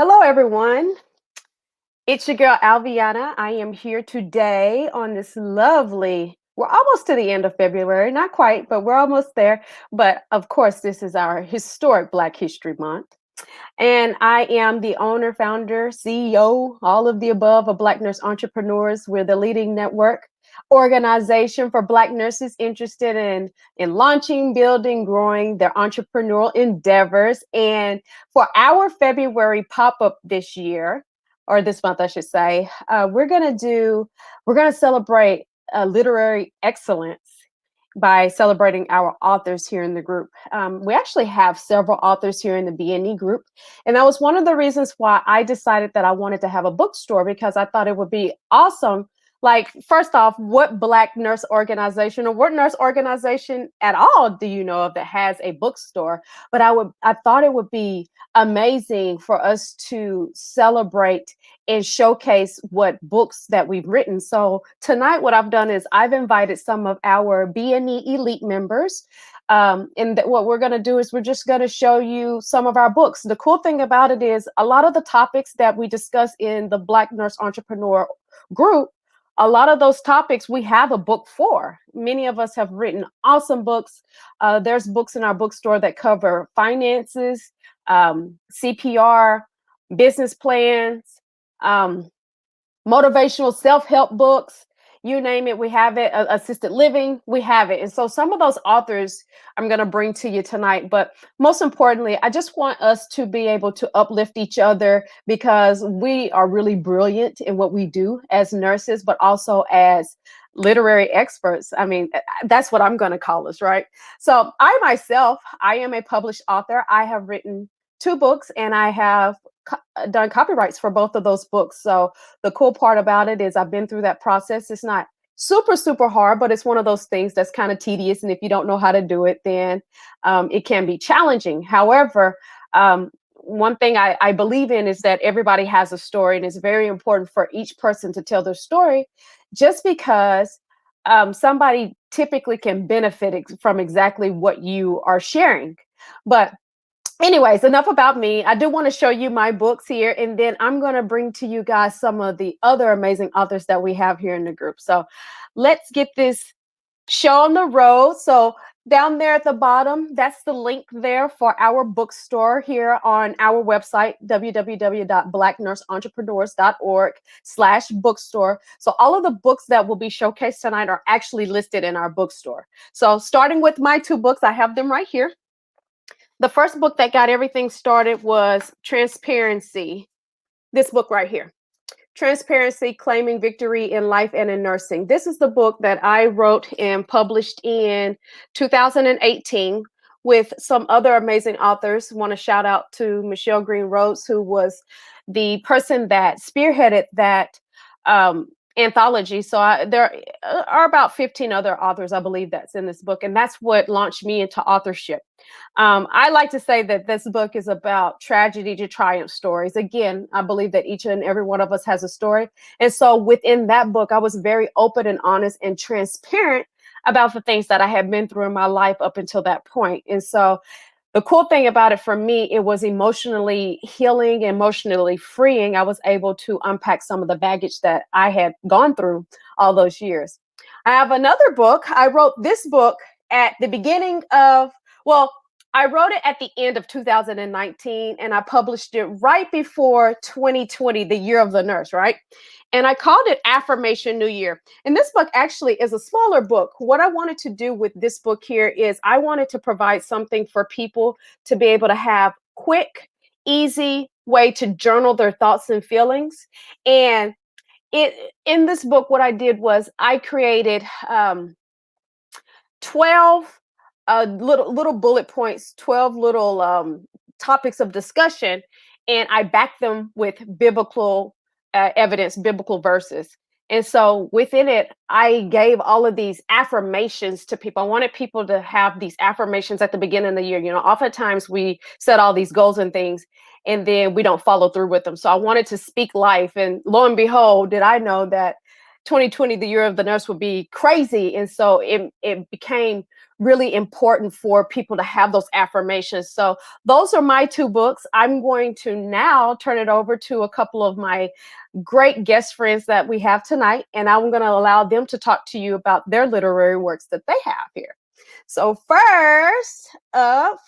Hello, everyone. It's your girl, Alviana. I am here today on this we're almost to the end of February, not quite, but we're almost there. But of course, this is our historic Black History Month. And I am the owner, founder, CEO, all of the above of Black Nurse Entrepreneurs. We're the leading network organization for Black nurses interested in launching, building, growing their entrepreneurial endeavors. And for our February pop-up this year, or this month, I should say, we're gonna celebrate literary excellence by celebrating our authors here in the group. We actually have several authors here in the BNE group. And that was one of the reasons why I decided that I wanted to have a bookstore, because I thought it would be awesome. Like, first off, what Black nurse organization or what nurse organization at all do you know of that has a bookstore? But I thought it would be amazing for us to celebrate and showcase what books that we've written. So tonight, what I've done is I've invited some of our BNE Elite members. What we're going to do is we're just going to show you some of our books. The cool thing about it is a lot of the topics that we discuss in the Black Nurse Entrepreneur group, a lot of those topics we have a book for. Many of us have written awesome books. There's books in our bookstore that cover finances, CPR, business plans, motivational self-help books, you name it, we have it. Assisted living, we have it. And so some of those authors I'm going to bring to you tonight. But most importantly, I just want us to be able to uplift each other, because we are really brilliant in what we do as nurses, but also as literary experts. I mean, that's what I'm going to call us, right? So I am a published author. I have written 2 books, and I have done copyrights for both of those books. So the cool part about it is I've been through that process. It's not super hard, but it's one of those things that's kind of tedious. And if you don't know how to do it, then it can be challenging. However, one thing I believe in is that everybody has a story, and it's very important for each person to tell their story, just because somebody typically can benefit from exactly what you are sharing. But anyways, enough about me. I do want to show you my books here, and then I'm going to bring to you guys some of the other amazing authors that we have here in the group. So let's get this show on the road. So down there at the bottom, that's the link there for our bookstore here on our website, www.blacknurseentrepreneurs.org/bookstore. So all of the books that will be showcased tonight are actually listed in our bookstore. So starting with my 2 books, I have them right here. The first book that got everything started was Transparency. This book right here, Transparency: Claiming Victory in Life and in Nursing. This is the book that I wrote and published in 2018 with some other amazing authors. Want to shout out to Michelle Green Rhodes, who was the person that spearheaded that anthology. So there are about 15 other authors, I believe, that's in this book, and that's what launched me into authorship. I like to say that this book is about tragedy to triumph stories. Again, I believe that each and every one of us has a story. And so within that book, I was very open and honest and transparent about the things that I had been through in my life up until that point. And so the cool thing about it for me, it was emotionally healing, emotionally freeing. I was able to unpack some of the baggage that I had gone through all those years. I have another book. I wrote this book at the beginning of, well, I wrote it at the end of 2019, and I published it right before 2020, the year of the nurse, right? And I called it Affirmation New Year. And this book actually is a smaller book. What I wanted to do with this book here is I wanted to provide something for people to be able to have quick, easy way to journal their thoughts and feelings. And in this book, what I did was I created 12 little bullet points, 12 little topics of discussion, and I backed them with biblical evidence, biblical verses. And so within it, I gave all of these affirmations to people. I wanted people to have these affirmations at the beginning of the year. You know, oftentimes we set all these goals and things, and then we don't follow through with them. So I wanted to speak life. And lo and behold, did I know that 2020, the year of the nurse, would be crazy. And so it became really important for people to have those affirmations. So those are my two books. I'm going to now turn it over to a couple of my great guest friends that we have tonight, and I'm going to allow them to talk to you about their literary works that they have here. So first up,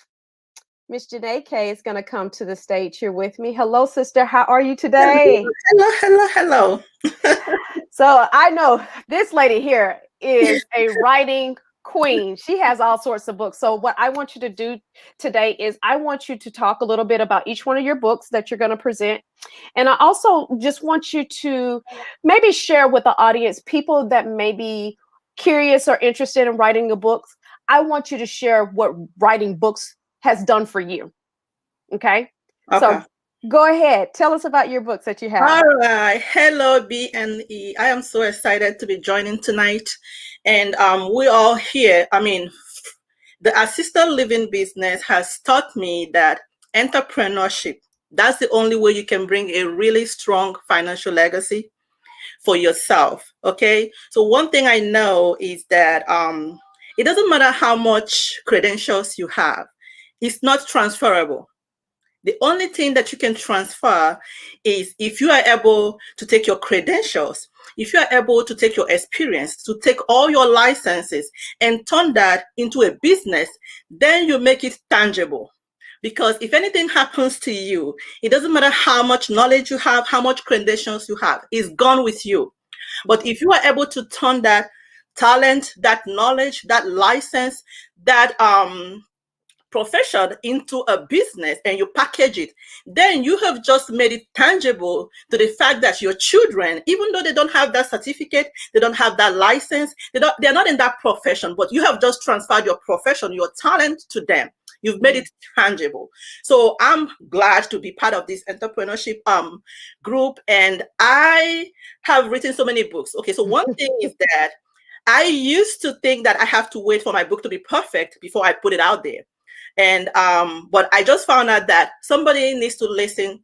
Miss Janae K is going to come to the stage here with me. Hello, sister. How are you today? Hello. So I know this lady here is a writing queen. She has all sorts of books. So what I want you to do today is I want you to talk a little bit about each one of your books that you're going to present. And I also just want you to maybe share with the audience, people that may be curious or interested in writing your books. I want you to share what writing books has done for you. Okay? Okay. So go ahead. Tell us about your books that you have. All right. Hello, BNE. I am so excited to be joining tonight. And we all here. I mean, the assisted living business has taught me that entrepreneurship, that's the only way you can bring a really strong financial legacy for yourself. Okay. So one thing I know is that it doesn't matter how much credentials you have, it's not transferable. The only thing that you can transfer is if you are able to take your credentials, if you are able to take your experience, to take all your licenses and turn that into a business, then you make it tangible. Because if anything happens to you, it doesn't matter how much knowledge you have, how much credentials you have, it's gone with you. But if you are able to turn that talent, that knowledge, that license, that profession into a business and you package it, then you have just made it tangible to the fact that your children, even though they don't have that certificate, they don't have that license, they're not in that profession, but you have just transferred your profession, your talent to them. You've made it tangible. So I'm glad to be part of this entrepreneurship group. And I have written so many books. Okay, so one thing is that I used to think that I have to wait for my book to be perfect before I put it out there. And but I just found out that somebody needs to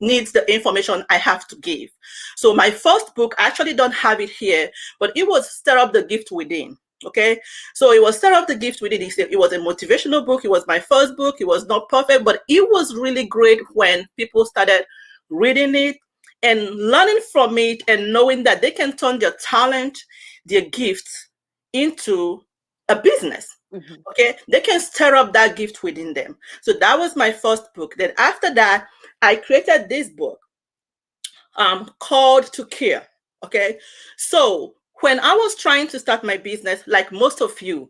needs the information I have to give. So my first book, I actually don't have it here, but it was Stir Up the Gift Within. Okay, so it was Stir Up the Gift Within. It was a motivational book. It was my first book. It was not perfect, but it was really great when people started reading it and learning from it and knowing that they can turn their talent, their gifts into a business. Okay, they can stir up that gift within them. So that was my first book. Then after that, I created this book called To Care. Okay, so when I was trying to start my business, like most of you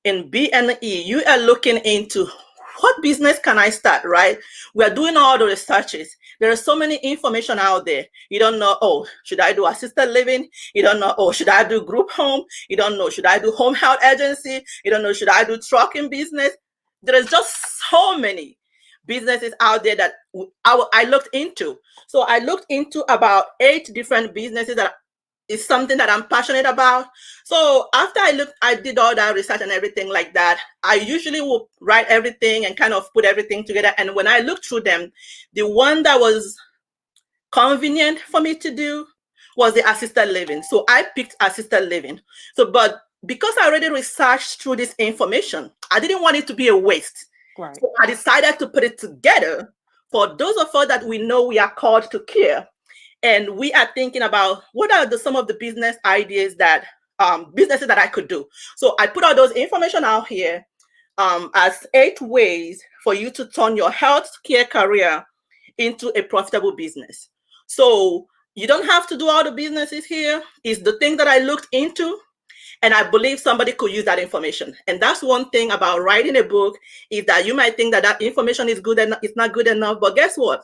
in BNE, you are looking into what business can I start, right? We are doing all the researches. There is so many information out there. You don't know, oh, should I do assisted living? You don't know, oh, should I do group home? You don't know, should I do home health agency? You don't know, should I do trucking business? There is just so many businesses out there that I looked into. So I looked into about 8 different businesses that is something that I'm passionate about. So after I did all that research and everything like that, I usually will write everything and kind of put everything together. And when I looked through them, the one that was convenient for me to do was the assisted living. So I picked assisted living. So, but because I already researched through this information, I didn't want it to be a waste. Right. So I decided to put it together for those of us that we know we are called to care. And we are thinking about what are some of the business ideas that businesses that I could do. So I put all those information out here as 8 ways for you to turn your health care career into a profitable business. So you don't have to do all the businesses here. It's the thing that I looked into, and I believe somebody could use that information. And that's one thing about writing a book, is that you might think that that information is good and it's not good enough, but guess what?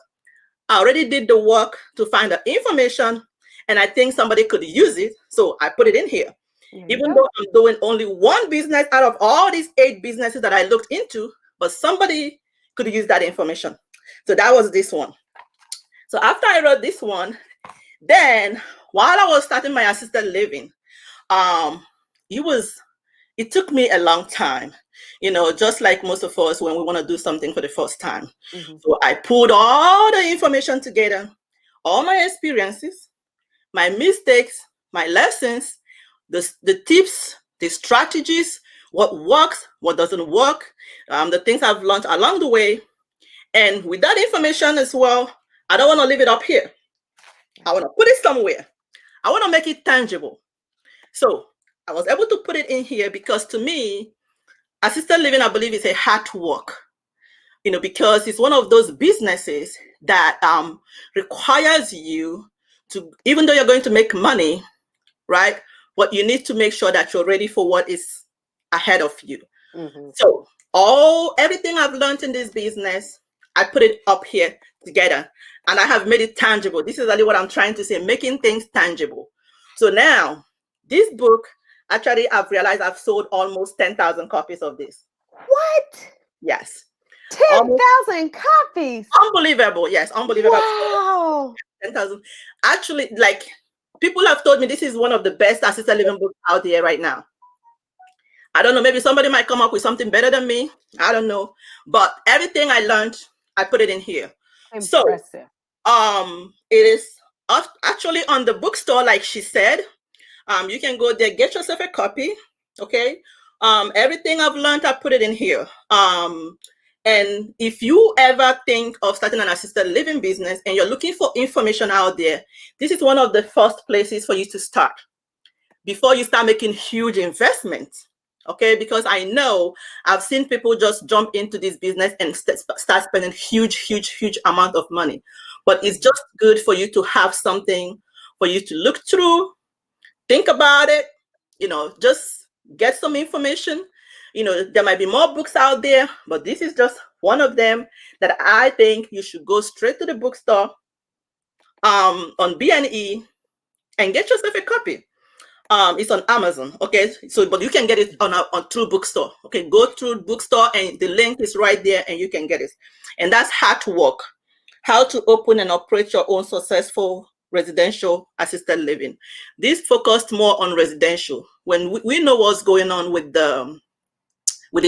I already did the work to find the information, and I think somebody could use it, so I put it in here. Even though I'm doing only one business out of all these 8 businesses that I looked into, but somebody could use that information. So that was this one. So after I wrote this one, then while I was starting my assisted living, it took me a long time, just like most of us when we want to do something for the first time. So I pulled all the information together, all my experiences, my mistakes, my lessons, the tips, the strategies, what works, what doesn't work, the things I've learned along the way. And with that information as well, I don't want to leave it up here. I want to put it somewhere. I want to make it tangible. So I was able to put it in here because to me, assisted living, I believe, is a hard work, because it's one of those businesses that requires you to, even though you're going to make money, right? But you need to make sure that you're ready for what is ahead of you. Mm-hmm. So everything I've learned in this business, I put it up here together, and I have made it tangible. This is really what I'm trying to say, making things tangible. So now this book, actually, I've realized I've sold almost 10,000 copies of this. What? Yes. 10,000 copies. Unbelievable. Yes, unbelievable. Wow. 10,000. Actually, like, people have told me this is one of the best assisted living books out there right now. I don't know, maybe somebody might come up with something better than me. I don't know. But everything I learned, I put it in here. Impressive. So it is actually on the bookstore, like she said. You can go there, get yourself a copy. Okay. Everything I've learned, I put it in here. And if you ever think of starting an assisted living business and you're looking for information out there, this is one of the first places for you to start before you start making huge investments. Okay, because I know I've seen people just jump into this business and start spending huge amount of money. But it's just good for you to have something for you to look through, think about it, just get some information. There might be more books out there, but this is just one of them that I think you should go straight to the bookstore on B&E and get yourself a copy. It's on Amazon, okay? So, but you can get it on through bookstore. Okay, go through bookstore and the link is right there and you can get it. And that's how to work, how to open and operate your own successful residential assisted living. This focused more on residential. When we know what's going on with the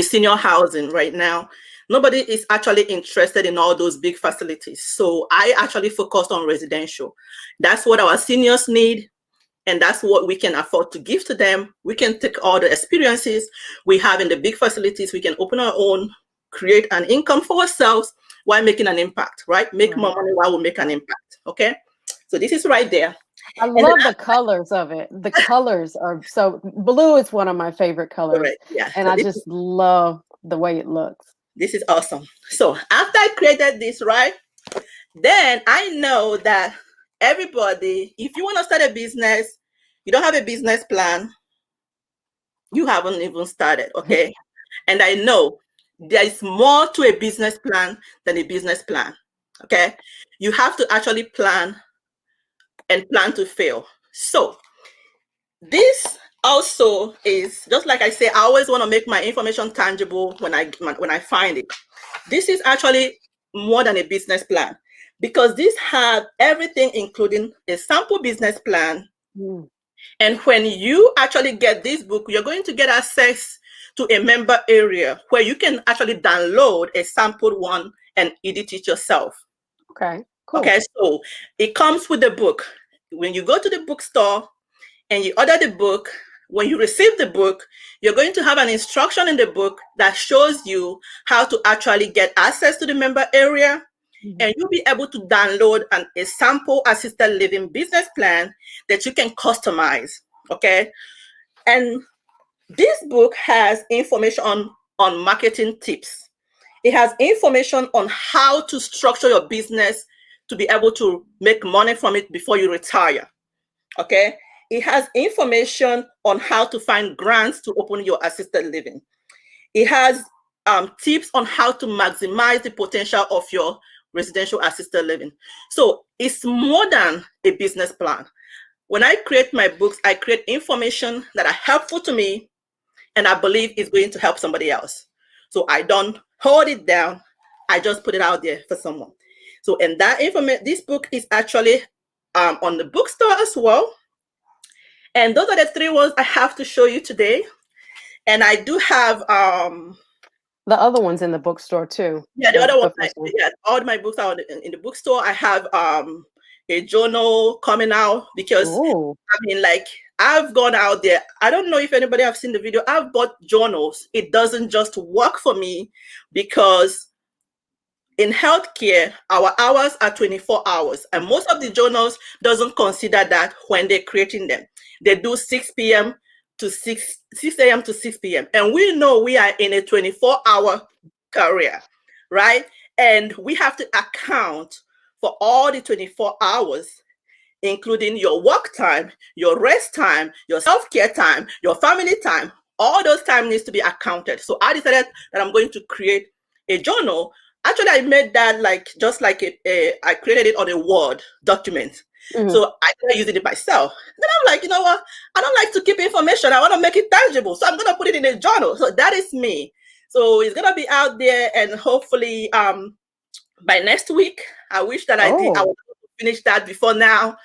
senior housing right now, nobody is actually interested in all those big facilities. So I actually focused on residential. That's what our seniors need. And that's what we can afford to give to them. We can take all the experiences we have in the big facilities. We can open our own, create an income for ourselves while making an impact, right? Make more money while we make an impact, okay? So this is right there. I love the colors of it. The colors are so, blue is one of my favorite colors. Correct. Yeah. And so I just love the way it looks. This is awesome. So after I created this, right, then I know that everybody, if you want to start a business, you don't have a business plan, you haven't even started, okay? And I know there is more to a business plan than a business plan, okay? You have to actually plan and plan to fail. So this also is, just like I say, I always want to make my information tangible when I find it. This is actually more than a business plan, because this has everything, including a sample business plan. And when you actually get this book, you're going to get access to a member area where you can actually download a sample one and edit it yourself. Okay, cool. Okay, so it comes with the book. When you go to the bookstore and you order the book, when you receive the book, you're going to have an instruction in the book that shows you how to actually get access to the member area. And you'll be able to download a sample assisted living business plan that you can customize, okay? And this book has information on marketing tips. It has information on how to structure your business to be able to make money from it before you retire, okay? It has information on how to find grants to open your assisted living. It has tips on how to maximize the potential of your residential assisted living. So it's more than a business plan. When I create my books, I create information that are helpful to me and I believe is going to help somebody else. So I don't hold it down. I just put it out there for someone. So, and that information, this book is actually on the bookstore as well. And those are the three ones I have to show you today. And I do have the other ones in the bookstore too. Yeah, the other one. Yeah, all my books are in the bookstore. I have a journal coming out because I mean, like, I've gone out there. I don't know if anybody have seen the video. I've bought journals. It doesn't just work for me because in healthcare, our hours are 24 hours, and most of the journals doesn't consider that when they're creating them. They do 6 p.m. to 6 a.m. to 6 p.m. And we know we are in a 24-hour career, right? And we have to account for all the 24 hours, including your work time, your rest time, your self-care time, your family time. All those time needs to be accounted. So I decided that I'm going to create a journal. Actually, I made that I created it on a Word document. Mhm. So I started using it myself. Then I'm like, you know what? I don't like to keep information. I want to make it tangible. So I'm going to put it in a journal. So that is me. So it's going to be out there, and hopefully by next week. I wish that I would finish that before now.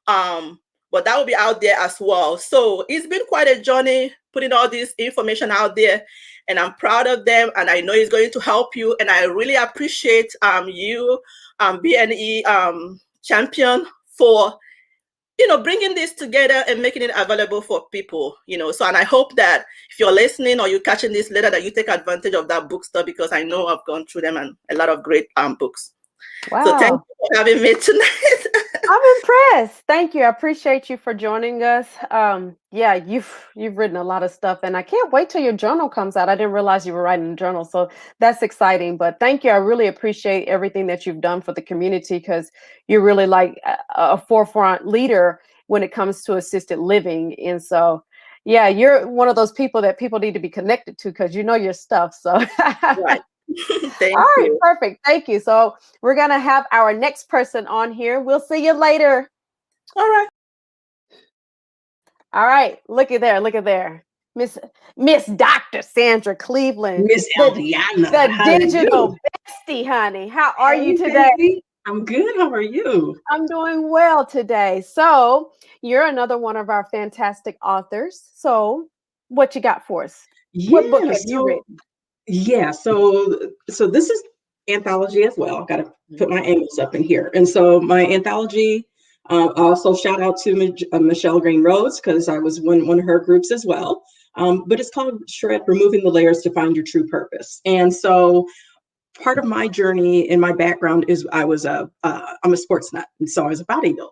But that will be out there as well. So it's been quite a journey putting all this information out there, and I'm proud of them, and I know it's going to help you. And I really appreciate you, BNE champion, for bringing this together and making it available for people. So, and I hope that if you're listening or you're catching this later, that you take advantage of that bookstore, because I know I've gone through them and a lot of great books. Wow. So thank you for having me tonight. I'm impressed. Thank you. I appreciate you for joining us. Yeah, you've written a lot of stuff, and I can't wait till your journal comes out. I didn't realize you were writing a journal, so that's exciting. But thank you. I really appreciate everything that you've done for the community, because you're really like a forefront leader when it comes to assisted living. And so, yeah, you're one of those people that people need to be connected to, because you know your stuff. So Right. Thank all right, you. perfect. Thank you. So we're going to have our next person on here. We'll see you later. All right. All right. Look at there. Look at there. Miss Dr. Sandra Cleveland. Miss Eliana. The digital bestie, honey. How are you today? Baby. I'm good. How are you? I'm doing well today. So you're another one of our fantastic authors. So what you got for us? What book have you written? Yeah, so this is anthology as well. I've got to put my angles up in here. And so my anthology, also shout out to Michelle Green Rhodes, because I was one of her groups as well. But it's called Shred: Removing the Layers to Find Your True Purpose. And so part of my journey and my background is I'm a sports nut. And so I was a bodybuilder.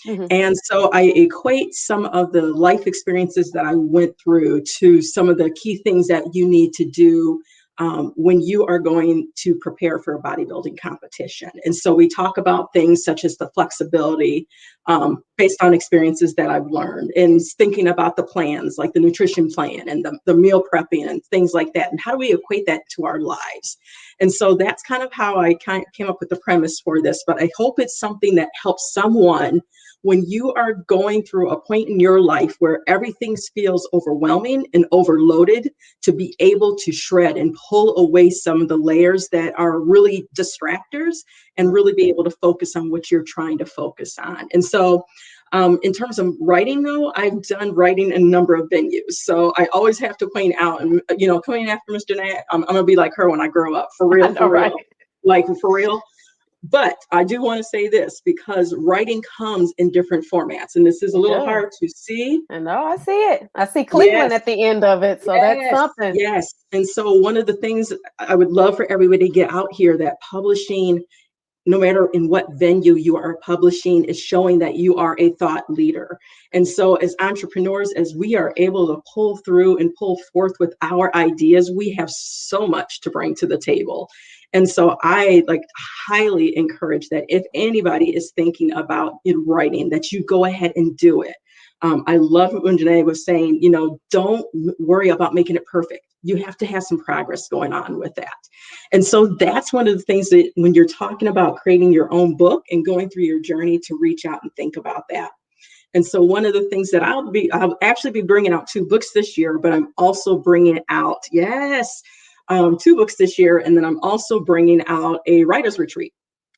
Mhm. And so I equate some of the life experiences that I went through to some of the key things that you need to do when you are going to prepare for a bodybuilding competition. And so we talk about things such as the flexibility based on experiences that I've learned, and thinking about the plans, like the nutrition plan and the meal prepping and things like that. And how do we equate that to our lives? And so that's kind of how I came up with the premise for this. But I hope it's something that helps someone when you are going through a point in your life where everything feels overwhelming and overloaded, to be able to shred and pull away some of the layers that are really distractors, and really be able to focus on what you're trying to focus on. And so in terms of writing, though, I've done writing in a number of venues. So I always have to point out, and coming after Miss Janae, I'm going to be like her when I grow up, for real, for real, like for real. But I do want to say this, because writing comes in different formats, and this is a little hard to see. I know, I see it. I see Cleveland at the end of it, so that's something. Yes, and so one of the things I would love for everybody to get out here, that publishing, no matter in what venue you are publishing, is showing that you are a thought leader. And so as entrepreneurs, as we are able to pull through and pull forth with our ideas, we have so much to bring to the table. And so I highly encourage that if anybody is thinking about writing, that you go ahead and do it. I love when Janae was saying, don't worry about making it perfect. You have to have some progress going on with that. And so that's one of the things that when you're talking about creating your own book and going through your journey, to reach out and think about that. And so one of the things that I'll actually be bringing out 2 books this year, but I'm also bringing out, 2 books this year. And then I'm also bringing out a writer's retreat.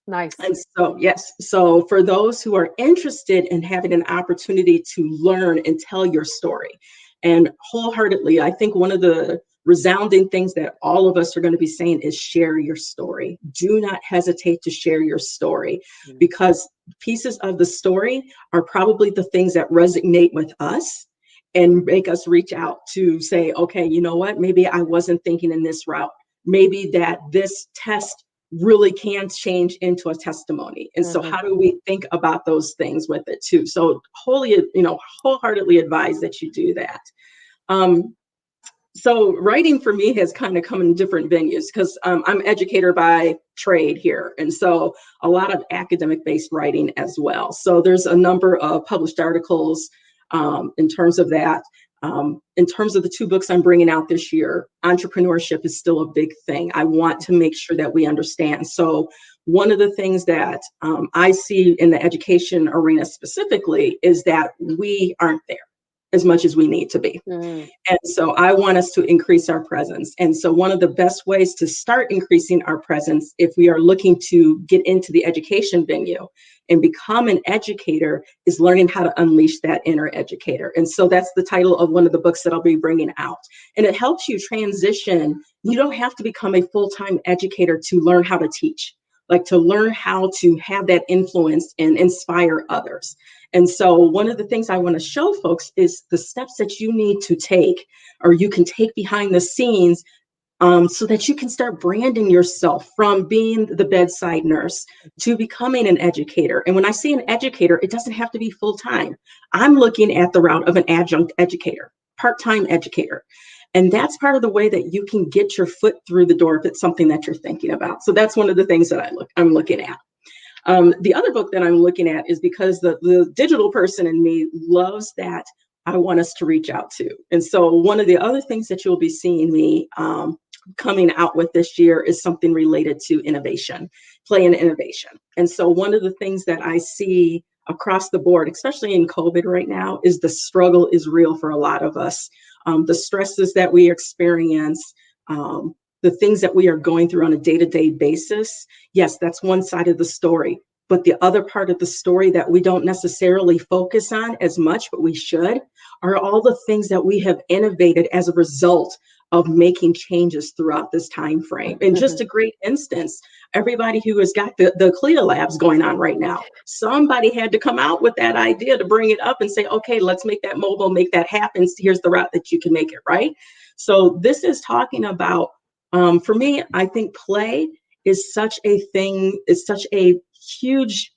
Nice. And so, yes. So for those who are interested in having an opportunity to learn and tell your story, and wholeheartedly, I think one of the resounding things that all of us are going to be saying is share your story. Do not hesitate to share your story, because pieces of the story are probably the things that resonate with us and make us reach out to say, okay, you know what, maybe I wasn't thinking in this route. Maybe that this test really can change into a testimony. And so how do we think about those things with it too? So wholeheartedly advise that you do that. So writing for me has kind of come in different venues, because I'm an educator by trade here. And so a lot of academic based writing as well. So there's a number of published articles in terms of that. In terms of the 2 books I'm bringing out this year, entrepreneurship is still a big thing. I want to make sure that we understand. So one of the things that I see in the education arena specifically is that we aren't there as much as we need to be. And so I want us to increase our presence. And so one of the best ways to start increasing our presence, if we are looking to get into the education venue and become an educator, is learning how to unleash that inner educator. And so that's the title of one of the books that I'll be bringing out. And it helps you transition. You don't have to become a full-time educator to learn how to teach, like to learn how to have that influence and inspire others. And so one of the things I want to show folks is the steps that you need to take, or you can take behind the scenes, so that you can start branding yourself from being the bedside nurse to becoming an educator. And when I say an educator, it doesn't have to be full-time. I'm looking at the route of an adjunct educator, part-time educator. And that's part of the way that you can get your foot through the door if it's something that you're thinking about. So that's one of the things that I'm looking at. The other book that I'm looking at is because the digital person in me loves that I want us to reach out to. And so one of the other things that you'll be seeing me coming out with this year is something related to innovation, play and innovation. And so one of the things that I see across the board, especially in COVID right now, is the struggle is real for a lot of us. The stresses that we experience, the things that we are going through on a day-to-day basis. Yes, that's one side of the story. But the other part of the story that we don't necessarily focus on as much, but we should, are all the things that we have innovated as a result of making changes throughout this time frame. And just a great instance, everybody who has got the CLIA labs going on right now, somebody had to come out with that idea to bring it up and say, okay, let's make that mobile, make that happen. Here's the route that you can make it, right? So this is talking about, for me, I think play is such a thing, is such a huge,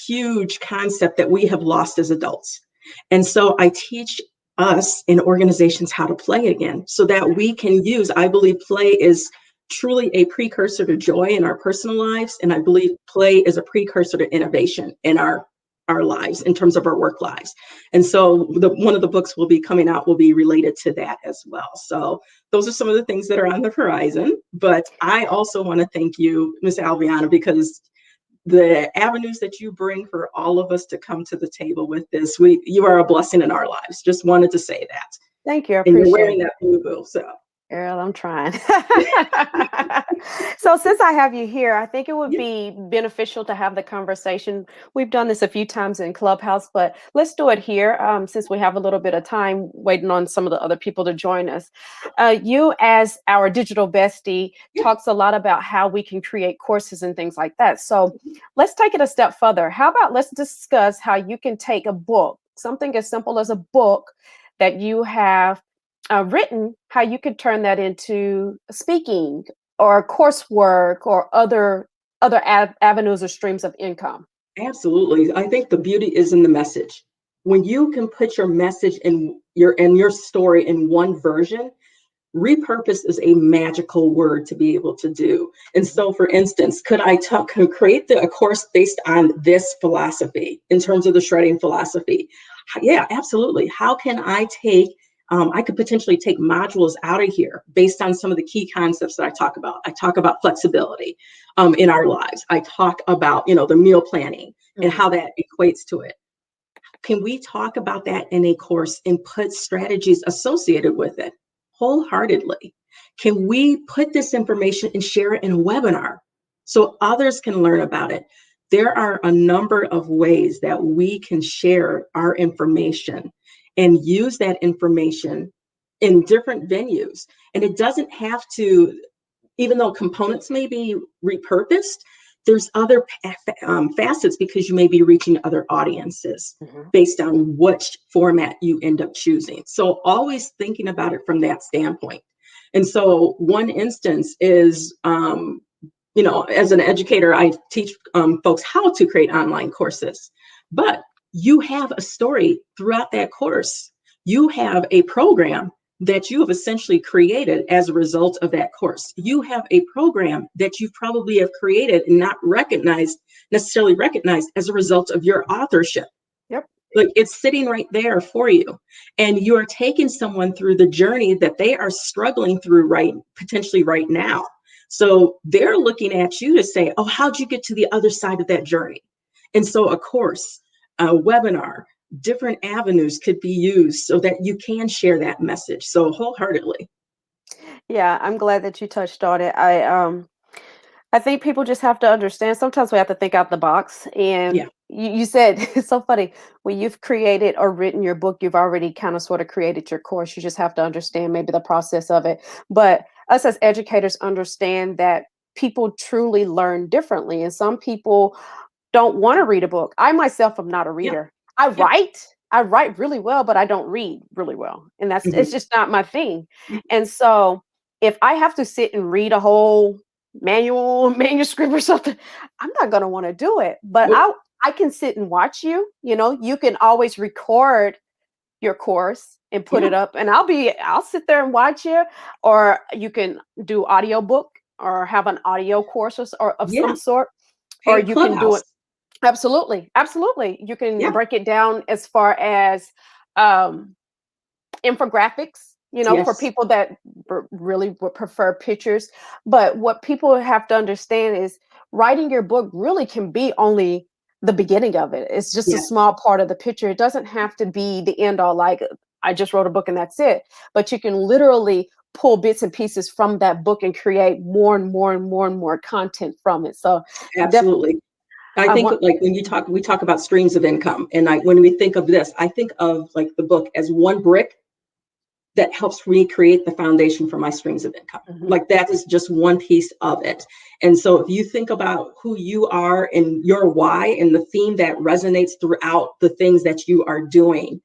huge concept that we have lost as adults. And so I teach us in organizations how to play again, so that we can use, I believe play is truly a precursor to joy in our personal lives. And I believe play is a precursor to innovation in our lives, in terms of our work lives. And so one of the books will be coming out will be related to that as well. So those are some of the things that are on the horizon. But I also want to thank you, Ms. Albiana, because the avenues that you bring for all of us to come to the table with this, you are a blessing in our lives. Just wanted to say that. Thank you. I and appreciate you're wearing it. that blue, so. Girl, I'm trying. So since I have you here, I think it would be beneficial to have the conversation. We've done this a few times in Clubhouse, but let's do it here, since we have a little bit of time waiting on some of the other people to join us. You, as our digital bestie, talks a lot about how we can create courses and things like that. So let's take it a step further. How about let's discuss how you can take a book, something as simple as a book that you have written, how you could turn that into speaking or coursework or other avenues or streams of income. Absolutely. I think the beauty is in the message. When you can put your message in your story in one version, repurpose is a magical word to be able to do. And so, for instance, could I create a course based on this philosophy in terms of the shredding philosophy? Yeah, absolutely. How can I take I could potentially take modules out of here based on some of the key concepts that I talk about. I talk about flexibility in our lives. I talk about, the meal planning and how that equates to it. Can we talk about that in a course and put strategies associated with it wholeheartedly? Can we put this information and share it in a webinar so others can learn about it? There are a number of ways that we can share our information and use that information in different venues. And it doesn't have to, even though components may be repurposed, there's other facets because you may be reaching other audiences Mhm. based on which format you end up choosing. So always thinking about it from that standpoint. And so one instance is, as an educator, I teach folks how to create online courses, but you have a story throughout that course. You have a program that you have essentially created as a result of that course. You have a program that you probably have created and not necessarily recognized as a result of your authorship. Yep. Like it's sitting right there for you. And you are taking someone through the journey that they are struggling through potentially right now. So they're looking at you to say, oh, how'd you get to the other side of that journey? And so a course, a webinar, different avenues could be used so that you can share that message. So wholeheartedly. Yeah, I'm glad that you touched on it. I think people just have to understand sometimes we have to think out the box. And Yeah. you said it's so funny when you've created or written your book, you've already kind of sort of created your course. You just have to understand maybe the process of it. But us as educators understand that people truly learn differently. And some people don't want to read a book. I myself am not a Yeah. reader. I Yeah. write. I write really well, but I don't read really well. And it's Mhm. just not my thing. And so if I have to sit and read a whole manual, manuscript or something, I'm not going to want to do it. But Nope. I can sit and watch you. You can always record your course and put Yeah. it up, and I'll sit there and watch you, or you can do audiobook or have an audio course or of some Yeah. sort, or Hey, you can do Clubhouse. it. Absolutely, absolutely. You can Yeah. break it down as far as um, infographics, for Yes. people that really would prefer pictures. But what people have to understand is writing your book really can be only the beginning of it. It's just a Yes. small part of the picture. It doesn't have to be the end all, like I just wrote a book and that's it. But you can literally pull bits and pieces from that book and create more and more and more and more content from it. So definitely, Absolutely. I I think want. like when we talk about streams of income, and when we think of this, I think of like the book as one brick that helps me create the foundation for my streams of income. Mhm. Like that is just one piece of it. And so if you think about who you are and your why and the theme that resonates throughout the things that you are doing,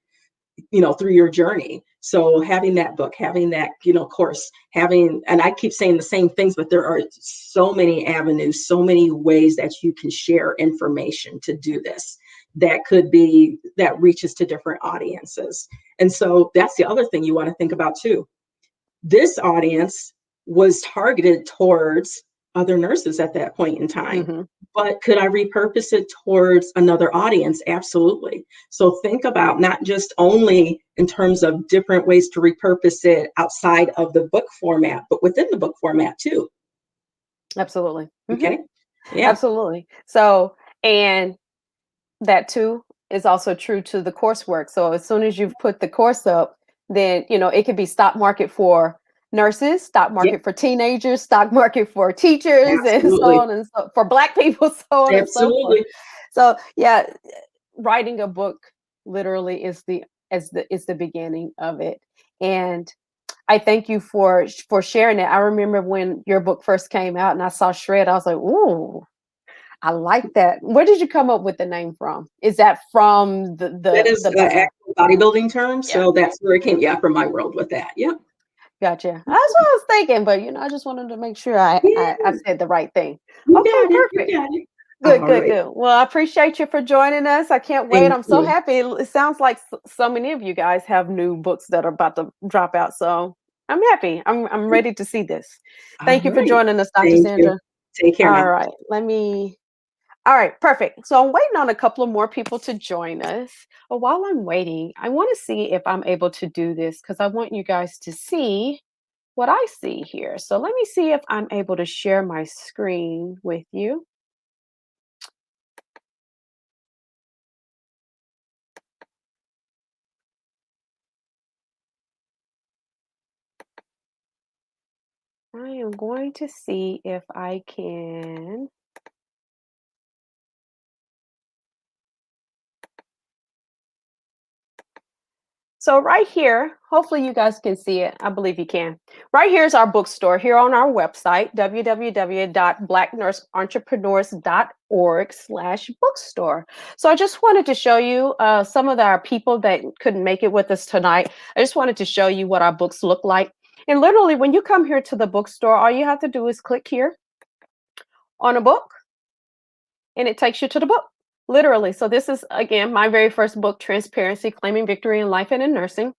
through your journey. So having that book, having that, course, and I keep saying the same things, but there are so many avenues, so many ways that you can share information to do this that reaches to different audiences. And so that's the other thing you want to think about too. This audience was targeted towards other nurses at that point in time. Mhm. But could I repurpose it towards another audience? Absolutely. So think about not just only in terms of different ways to repurpose it outside of the book format, but within the book format too. Absolutely. Mhm. Okay. Yeah. Absolutely. So, and that too is also true to the coursework. So as soon as you've put the course up, then it could be stock market for nurses, stock Yeah. market for teenagers, stock market for teachers, and so Absolutely. on and so for Black people, so on and so forth. Absolutely. So yeah, writing a book literally is the beginning of it. And I thank you for sharing it. I remember when your book first came out and I saw Shred, I was like, ooh, I like that. Where did you come up with the name from? Is that from That is the an actual bodybuilding term. yeah, So that's where it came, yeah, from my world with that. Yep. gotcha. That's what I was thinking, but I just wanted to make sure I Yeah, said the right thing. you Okay, got it. You perfect. got it. Good, All good, right. good. Well, I appreciate you for joining us. I can't wait. Thank I'm so you. happy. It sounds like so many of you guys have new books that are about to drop out. So I'm happy. I'm ready to see this. All Thank you for right. joining us, Dr. Thank you. Sandra. Take care All now. right. All right, perfect. So I'm waiting on a couple of more people to join us. But while I'm waiting, I want to see if I'm able to do this because I want you guys to see what I see here. So let me see if I'm able to share my screen with you. I am going to see if I can. So right here, hopefully you guys can see it. I believe you can. Right here is our bookstore here on our website, www.blacknursentrepreneurs.org/bookstore. So I just wanted to show you some of our people that couldn't make it with us tonight. I just wanted to show you what our books look like. And literally, when you come here to the bookstore, all you have to do is click here on a book, and it takes you to the book. Literally. So this is, again, my very first book, Transparency, Claiming Victory in Life and in Nursing.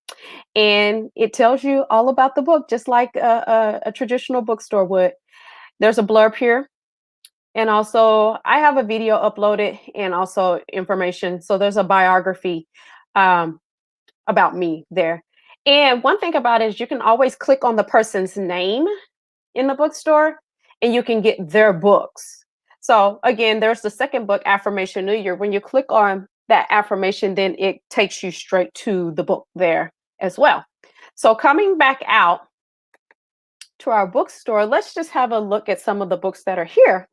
And it tells you all about the book, just like a traditional bookstore would. There's a blurb here. And also, I have a video uploaded and also information. So there's a biography about me there. And one thing about it is you can always click on the person's name in the bookstore and you can get their books. So again, there's the second book, Affirmation New Year. When you click on that affirmation, then it takes you straight to the book there as well. So coming back out to our bookstore, let's just have a look at some of the books that are here.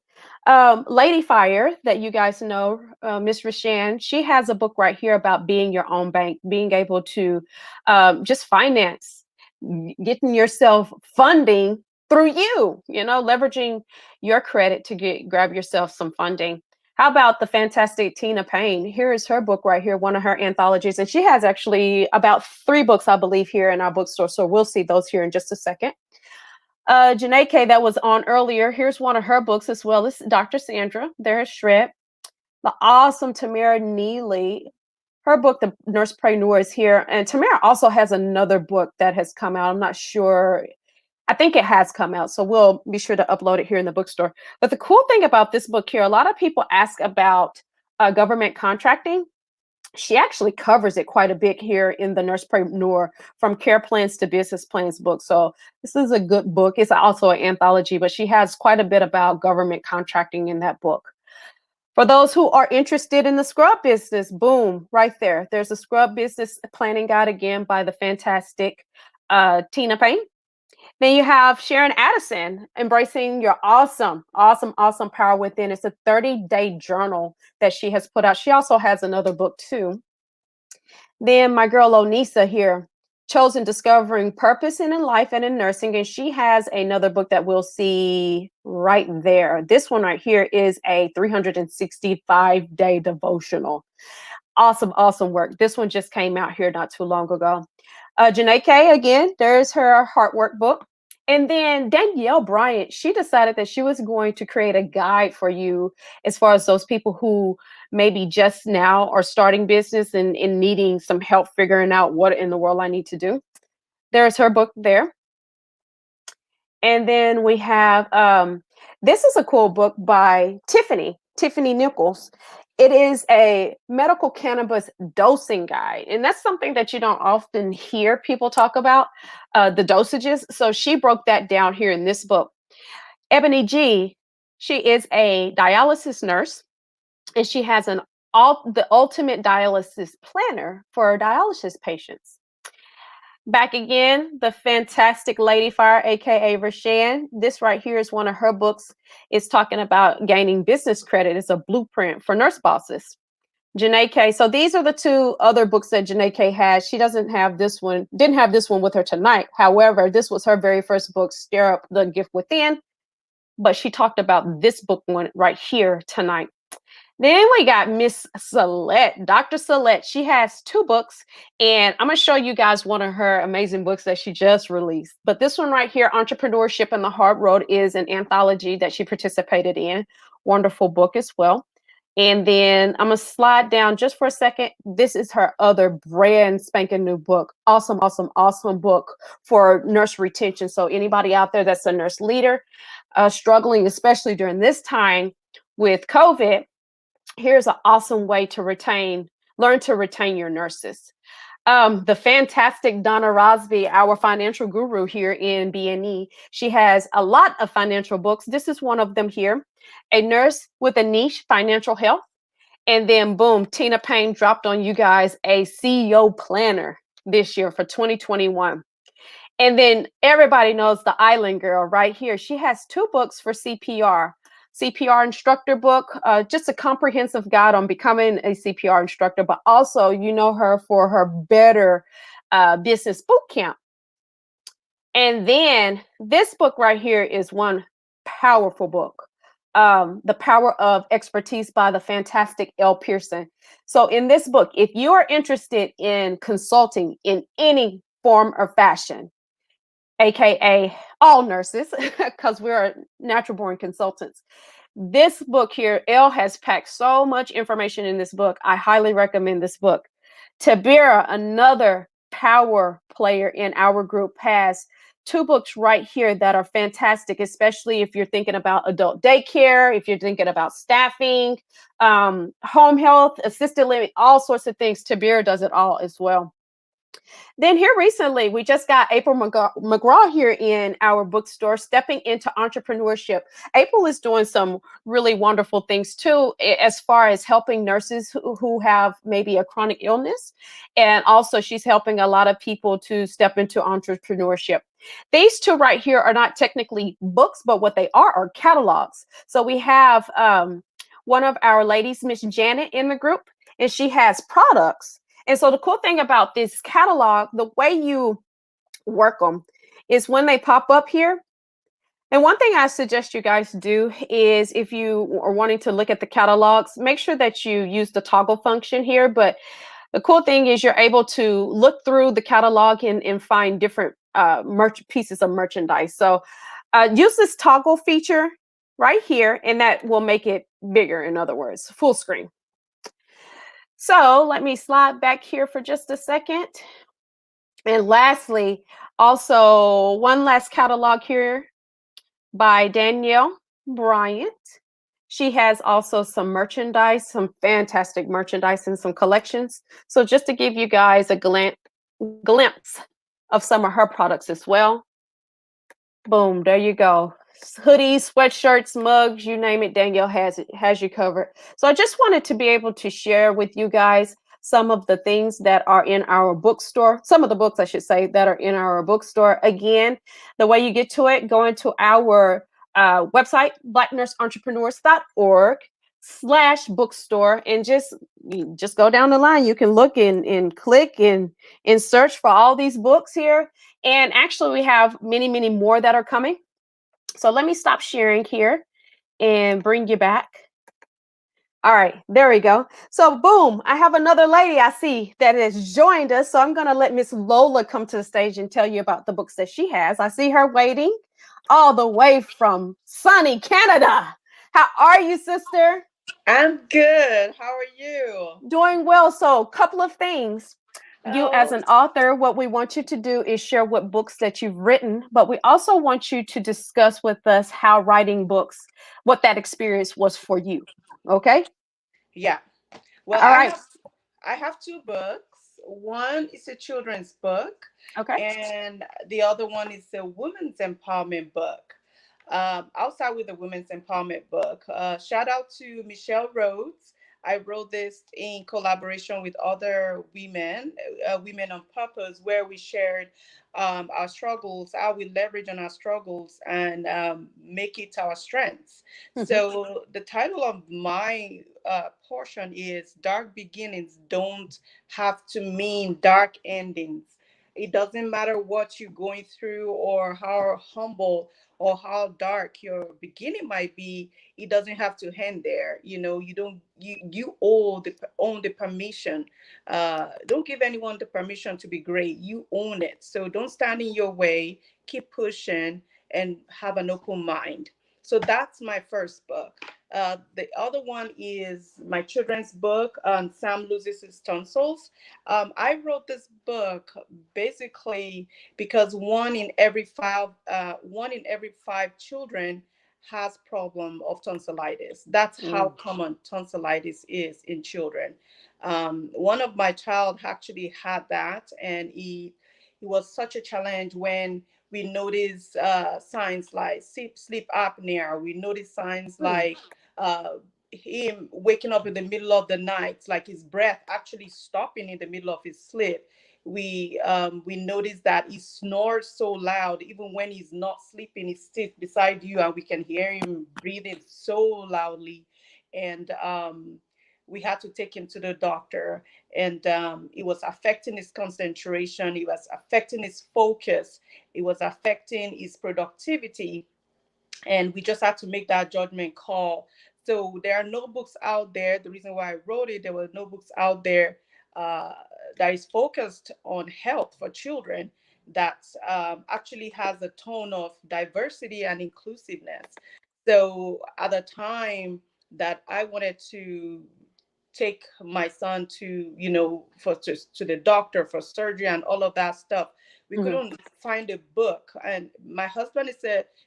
Lady Fire, that you guys know, Miss Rashan, she has a book right here about being your own bank, being able to just finance, getting yourself funding through leveraging your credit to grab yourself some funding. How about the fantastic Tina Payne? Here is her book right here, one of her anthologies. And she has actually about 3 books, I believe, here in our bookstore. So we'll see those here in just a second. Janae K, that was on earlier. Here's one of her books as well. This is Dr. Sandra. There's Shred. The awesome Tamara Neely. Her book, The Nursepreneur, is here. And Tamara also has another book that has come out. I'm not sure. I think it has come out, so we'll be sure to upload it here in the bookstore. But the cool thing about this book here, a lot of people ask about government contracting. She actually covers it quite a bit here in the Nursepreneur, from care plans to business plans book. So this is a good book. It's also an anthology, but she has quite a bit about government contracting in that book. For those who are interested in the scrub business, boom, right there. There's a scrub business planning guide again by the fantastic Tina Payne. Then you have Sharon Addison, Embracing Your Awesome Power Within. It's a 30-day journal that she has put out. She also has another book too. Then my girl Onisa here, Chosen, Discovering Purpose in Life and in Nursing. And she has another book that we'll see right there. This one right here is a 365-day devotional. Awesome work. This one just came out here not too long ago. Janae K, again, there's her heart work book. And then Danielle Bryant, she decided that she was going to create a guide for you as far as those people who maybe just now are starting business and needing some help figuring out what in the world I need to do. There's her book there. And then we have, this is a cool book by Tiffany Nichols. It is a medical cannabis dosing guide. And that's something that you don't often hear people talk about, the dosages. So she broke that down here in this book. Ebony G, she is a dialysis nurse, and she has the ultimate dialysis planner for dialysis patients. Back again, the fantastic Lady Fire, aka Rashan. This right here is one of her books. It's talking about gaining business credit. It's a blueprint for nurse bosses. Janae K. So these are the 2 other books that Janae K has. She didn't have this one with her tonight. However, this was her very first book, Stir Up the Gift Within. But she talked about this book one right here tonight. Then we got Miss Celette, Dr. Celette. She has 2 books, and I'm going to show you guys one of her amazing books that she just released. But this one right here, Entrepreneurship and the Hard Road, is an anthology that she participated in. Wonderful book as well. And then I'm going to slide down just for a second. This is her other brand spanking new book. Awesome book for nurse retention. So anybody out there that's a nurse leader, struggling, especially during this time with COVID, here's an awesome way to learn to retain your nurses. The fantastic Donna Rosby, our financial guru here in BNE, she has a lot of financial books. This is one of them here, A Nurse with a Niche, Financial Health. And then boom, Tina Payne dropped on you guys a CEO planner this year for 2021. And then everybody knows the Island Girl right here. She has 2 books for CPR instructor book, just a comprehensive guide on becoming a CPR instructor, but also you know her for her better business boot camp. And then this book right here is one powerful book, The Power of Expertise by the fantastic Elle Pearson. So, in this book, if you are interested in consulting in any form or fashion, aka all nurses, because we're natural born consultants, this book here, Elle has packed so much information in this book. I highly recommend this book. Tabira, another power player in our group, has two books right here that are fantastic, especially if you're thinking about adult daycare, if you're thinking about staffing, home health, assisted living, all sorts of things. Tabira does it all as well. Then here recently, we just got April McGraw here in our bookstore, stepping into entrepreneurship. April is doing some really wonderful things too, as far as helping nurses who have maybe a chronic illness. And also she's helping a lot of people to step into entrepreneurship. These two right here are not technically books, but what they are catalogs. So we have one of our ladies, Miss Janet, in the group, and she has products. And so the cool thing about this catalog, the way you work them is when they pop up here. And one thing I suggest you guys do is, if you are wanting to look at the catalogs, make sure that you use the toggle function here. But the cool thing is you're able to look through the catalog and find different pieces of merchandise. So use this toggle feature right here, and that will make it bigger, in other words, full screen. So let me slide back here for just a second. And lastly, also one last catalog here by Danielle Bryant. She has also some merchandise, some fantastic merchandise and some collections. So just to give you guys a glimpse of some of her products as well. Boom, there you go. Hoodies, sweatshirts, mugs, you name it, Danielle has you covered. So I just wanted to be able to share with you guys some of the things that are in our bookstore, some of the books I should say that are in our bookstore. Again, the way you get to it, go into our website, blacknurseentrepreneurs.org/bookstore, and just go down the line. You can look and click and search for all these books here. And actually we have many, many more that are coming. So let me stop sharing here and bring you back. All right, there we go. So boom, I have another lady I see that has joined us. So I'm going to let Miss Lola come to the stage and tell you about the books that she has. I see her waiting all the way from sunny Canada. How are you, sister? I'm good. How are you? Doing well. So a couple of things. You as an author, what we want you to do is share what books that you've written, but we also want you to discuss with us how writing books, what that experience was for you. Okay? Yeah. Well, All right. I have two books. One is a children's book, Okay. and the other one is a women's empowerment book. I'll start with the women's empowerment book. Shout out to Michelle Rhodes. I wrote this in collaboration with other women, Women on Purpose, where we shared our struggles, how we leverage on our struggles and make it our strengths. So the title of my portion is Dark Beginnings Don't Have to Mean Dark Endings. It doesn't matter what you're going through or how humble or how dark your beginning might be. It doesn't have to end there. You know, you own the permission. Don't give anyone the permission to be great. You own it. So don't stand in your way. Keep pushing and have an open mind. So that's my first book. The other one is my children's book, Sam Loses His Tonsils. I wrote this book basically because one in every five children has problem of tonsillitis. That's how common tonsillitis is in children. One of my child actually had that, and it was such a challenge when we noticed signs like sleep apnea. We noticed signs like him waking up in the middle of the night, like his breath actually stopping in the middle of his sleep. We noticed that he snores so loud, even when he's not sleeping, he sits beside you, and we can hear him breathing so loudly. And we had to take him to the doctor, and it was affecting his concentration, it was affecting his focus, it was affecting his productivity, and we just had to make that judgment call. So there are no books out there. The reason why I wrote it, there were no books out there uh, that is focused on health for children, that actually has a tone of diversity and inclusiveness. So at the time that I wanted to take my son to, to the doctor for surgery and all of that stuff, we Mhm. couldn't find a book. And my husband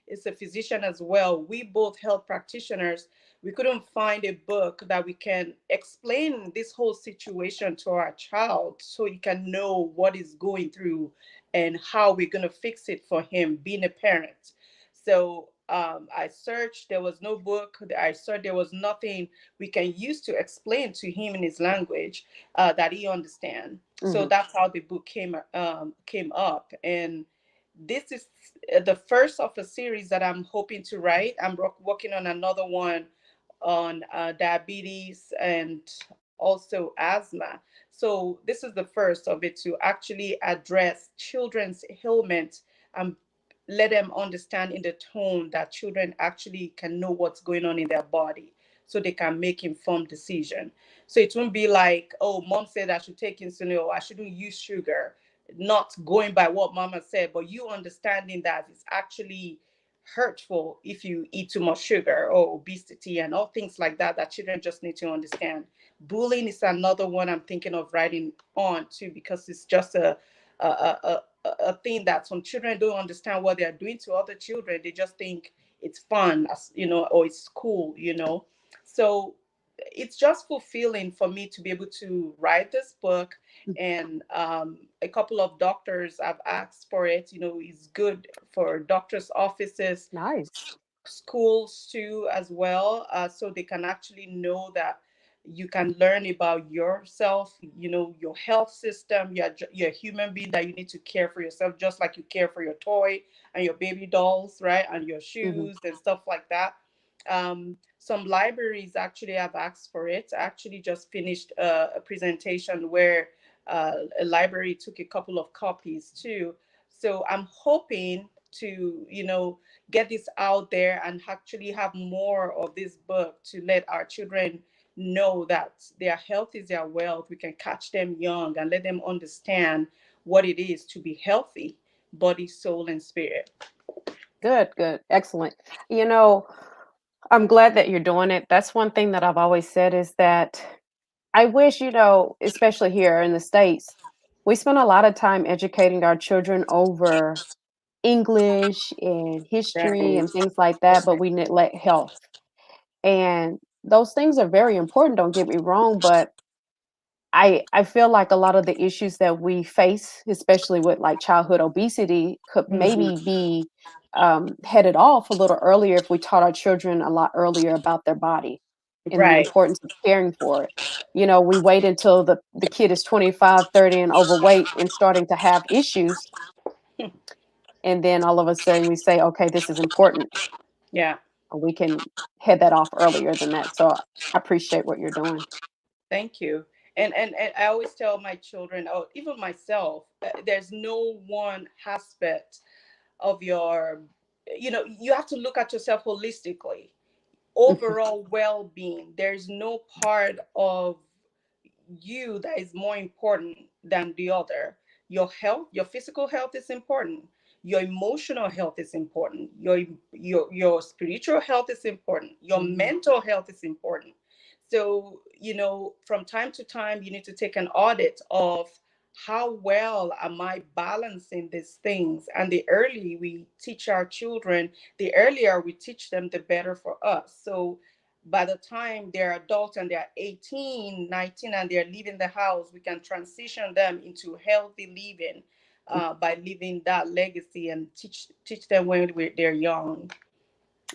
is a physician as well. We both health practitioners. We couldn't find a book that we can explain this whole situation to our child so he can know what he's going through and how we're going to fix it for him being a parent. So I searched, there was no book. I searched, there was nothing we can use to explain to him in his language that he understand. So Mhm. that's how the book came up, and this is the first of a series that I'm hoping to write. I'm working on another one on diabetes and also asthma. So this is the first of it, to actually address children's ailments and let them understand in the tone that children actually can know what's going on in their body so they can make informed decision. So it won't be like, oh, mom said I should take insulin or I shouldn't use sugar, not going by what mama said, but you understanding that it's actually hurtful if you eat too much sugar or obesity and all things like that, that children just need to understand. Bullying is another one I'm thinking of writing on too, because it's just a thing that some children don't understand what they're doing to other children. They just think it's fun, or it's cool. So it's just fulfilling for me to be able to write this book. And a couple of doctors have asked for it. It's good for doctors' offices, Nice. schools too, as well, so they can actually know that you can learn about yourself, your health system. You're a human being, that you need to care for yourself just like you care for your toy and your baby dolls, right, and your Mhm. shoes and stuff like that. Some libraries actually have asked for it. I actually just finished a presentation where a library took a couple of copies too. So I'm hoping to get this out there and actually have more of this book to let our children know that their health is their wealth. We can catch them young and let them understand what it is to be healthy, body, soul, and spirit. Good, good. Excellent. You know, I'm glad that you're doing it. That's one thing that I've always said is that I wish, especially here in the States, we spend a lot of time educating our children over English and history Right. and things like that, but we neglect health. And those things are very important, don't get me wrong, but I feel like a lot of the issues that we face, especially with like childhood obesity, could Mhm. maybe be headed off a little earlier if we taught our children a lot earlier about their body and the Right. importance of caring for it. We wait until the kid is 25, 30 and overweight and starting to have issues. And then all of a sudden we say, okay, this is important. Yeah. We can head that off earlier than that. So I appreciate what you're doing. Thank you. And I always tell my children, or even myself, there's no one aspect of you have to look at yourself holistically, overall well-being. There's no part of you that is more important than the other. Your health, your physical health is important. Your emotional health is important. Your spiritual health is important. Your Mhm. mental health is important. So, from time to time, you need to take an audit of how well am I balancing these things. And the early we teach our children, the earlier we teach them, the better for us. So by the time they're adults and they're 18, 19, and they're leaving the house, we can transition them into healthy living by living that legacy and teach them when they're young.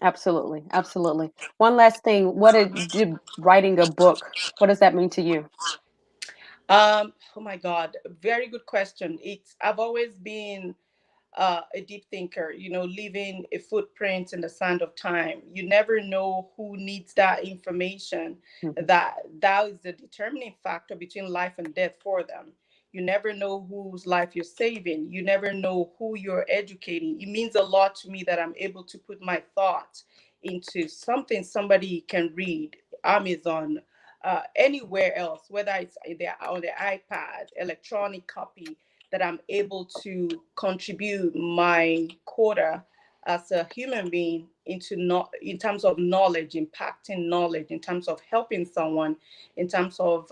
Absolutely, absolutely. One last thing, did writing a book, what does that mean to you? Oh my God, very good question. I've always been a deep thinker, leaving a footprint in the sand of time. You never know who needs that information. Mhm. That is the determining factor between life and death for them. You never know whose life you're saving. You never know who you're educating. It means a lot to me that I'm able to put my thoughts into something somebody can read, Amazon, anywhere else, whether it's on their iPad, electronic copy, that I'm able to contribute my quota as a human being into, not in terms of knowledge, impacting knowledge, in terms of helping someone, in terms of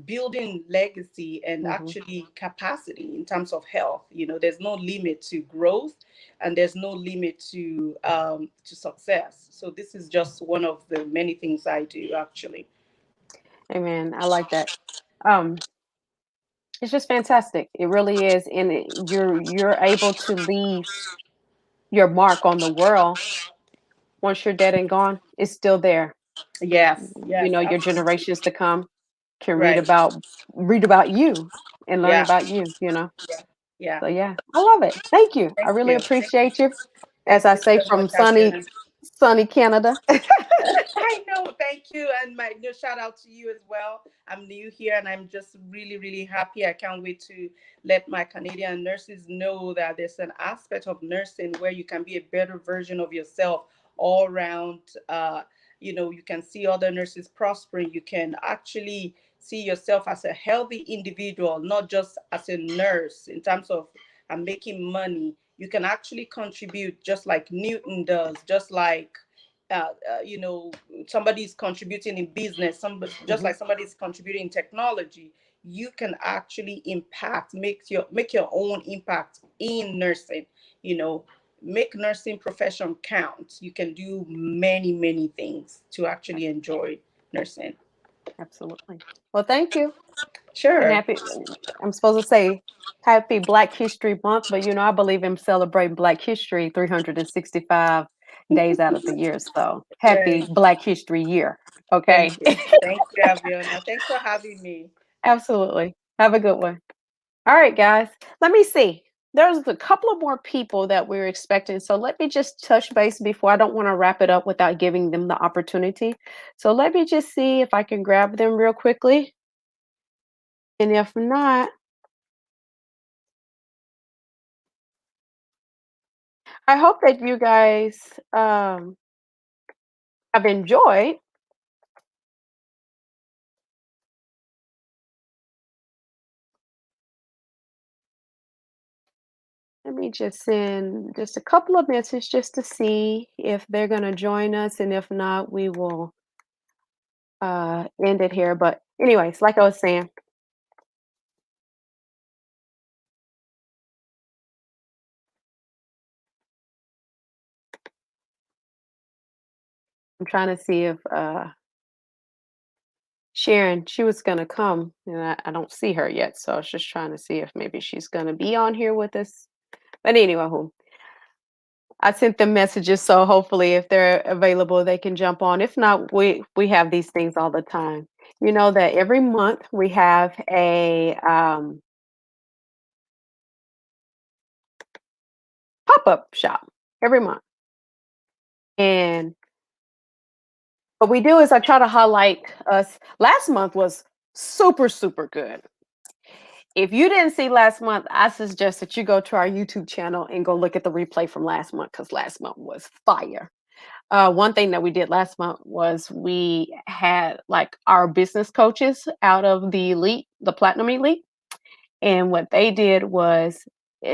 building legacy and Mhm. actually capacity in terms of health. There's no limit to growth, and there's no limit to success. So this is just one of the many things I do, actually. Amen. I like that. Um, it's just fantastic. It really is, and you're able to leave your mark on the world. Once you're dead and gone, it's still there. Yes, yes, Your absolutely. generations to come can Right. read about you and learn Yeah, about you. yeah, yeah. So yeah, I love it. Thank you. I Thank really you. appreciate you. As Thank I you say, so from much, Abiona. sunny Canada. I know. Thank you. And my new shout out to you as well. I'm new here and I'm just really, really happy. I can't wait to let my Canadian nurses know that there's an aspect of nursing where you can be a better version of yourself all around. You can see other nurses prospering. You can actually see yourself as a healthy individual, not just as a nurse in terms of making money. You can actually contribute just like Newton does, just like you know somebody's contributing in business, somebody just Mhm. like somebody's contributing in technology. You can actually impact, make your own impact in nursing. you know Make nursing profession count. You can do many, many things to actually enjoy nursing. Absolutely. Well, thank you. And Sure. happy, I'm supposed to say happy Black History Month, but I believe in celebrating Black History 365 days out of the year. So happy Right. Black History Year. Thank Okay. you. Thank you, Aviona. Thanks for having me. Absolutely. Have a good one. All right, guys. Let me see. There's a couple of more people that we're expecting. So let me just touch base before. I don't want to wrap it up without giving them the opportunity. So let me just see if I can grab them real quickly. And if not, I hope that you guys have enjoyed. Let me just send just a couple of messages just to see if they're going to join us. And if not, we will end it here. But, anyways, like I was saying, I'm trying to see if Sharon, she was going to come, and I don't see her yet. So I was just trying to see if maybe she's going to be on here with us. But anyway, I sent them messages, so hopefully, if they're available, they can jump on. If not, we have these things all the time. You know that every month we have a pop-up shop every month, and what we do is I try to highlight us. Last month was super super good. If you didn't see last month, I suggest that you go to our YouTube channel and go look at the replay from last month because last month was fire. One thing that we did last month was we had like our business coaches out of the elite, the platinum elite. And what they did was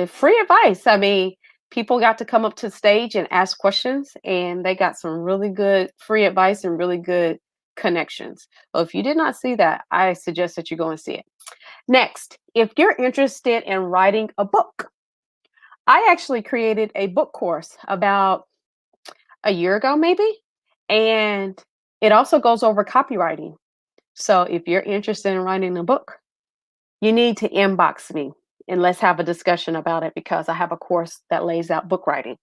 free advice. I mean, people got to come up to the stage and ask questions, and they got some really good free advice and really good connections. So if you did not see that, I suggest that you go and see it. Next, if you're interested in writing a book, I actually created a book course about a year ago, maybe. And it also goes over copywriting. So if you're interested in writing a book, you need to inbox me and let's have a discussion about it because I have a course that lays out book writing.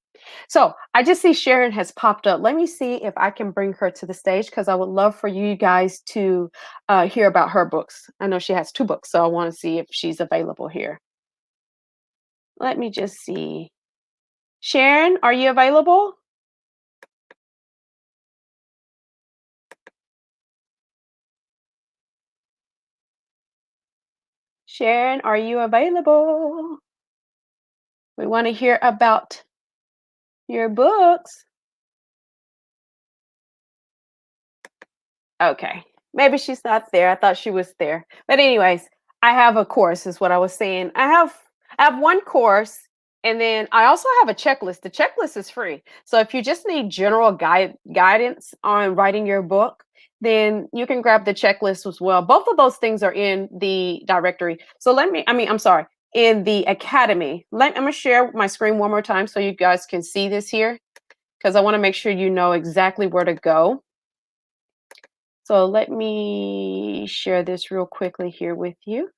So I just see Sharon has popped up. Let me see if I can bring her to the stage because I would love for you guys to hear about her books. I know she has 2 books, so I want to see if she's available here. let me just see. Sharon, are you available? Sharon, are you available? We want to hear about your books. Okay, maybe she's not there. I thought she was there. But anyways, I have a course is what I was saying. I have one course, and then I also have a checklist. The checklist is free. So if you just need general guidance on writing your book, then you can grab the checklist as well. Both of those things are in the directory. So I'm sorry, in the academy. I'm gonna share my screen one more time so you guys can see this here, because I want to make sure you know exactly where to go. So let me share this real quickly here with you.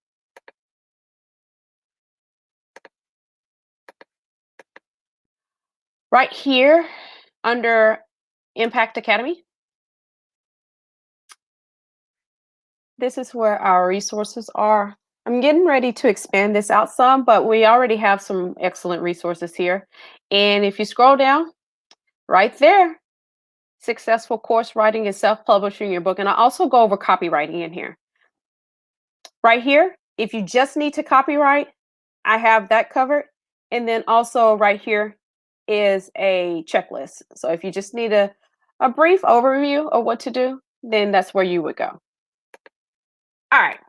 Right here under Impact Academy, this is where our resources are. I'm getting ready to expand this out some, but we already have some excellent resources here. And if you scroll down, right there, successful course writing and self-publishing your book. And I also go over copywriting in here. Right here, if you just need to copyright, I have that covered. And then also right here is a checklist. So if you just need a brief overview of what to do, then that's where you would go. All right.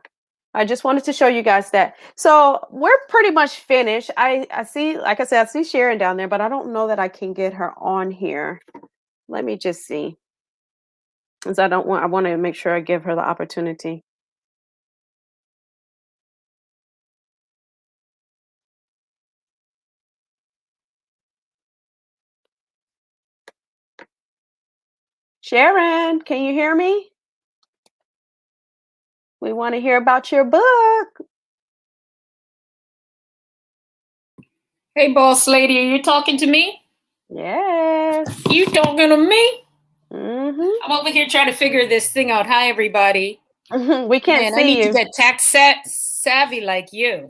I just wanted to show you guys that. So we're pretty much finished. I see, like I said, I see Sharon down there, but I don't know that I can get her on here. Let me just see. Because I want to make sure I give her the opportunity. Sharon, can you hear me? We want to hear about your book. Hey, boss lady, are you talking to me? Yes. You talking to me? Mm-hmm. I'm over here trying to figure this thing out. Hi, everybody. We can't Man, see I need you. to get tax savvy like you.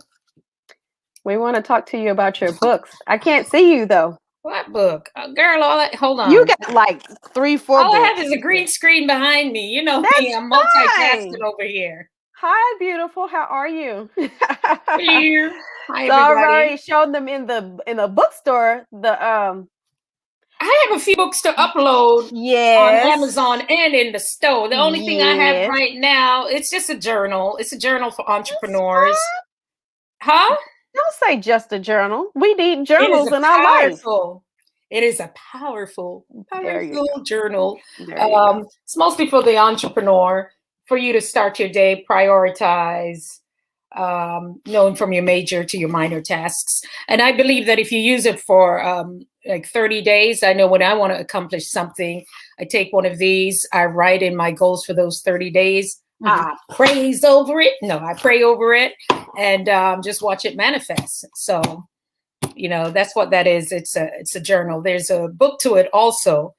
We want to talk to you about your books. I can't see you though. What book? Girl, all that, hold on. You got like 3, 4 all books. I have is a green screen behind me. You know That's me, I'm multitasking fine. over here. Hi, beautiful. How are you? Here. Hi, So I've everybody. already shown them in the bookstore. I have a few books to upload Yes. on Amazon and in the store. The only thing I have Yes. right now, it's just a journal. It's a journal for entrepreneurs. Huh? Don't say just a journal. We need It journals is in our life. powerful. It is a powerful There you go. journal. There you go. It's mostly for the entrepreneur, for you to start your day, prioritize, knowing from your major to your minor tasks. And I believe that if you use it for like 30 days, I know when I want to accomplish something, I take one of these, I write in my goals for those 30 days. I praise over it. No, I pray over it and just watch it manifest. So, you know, that's what that is. It's a journal. There's a book to it also.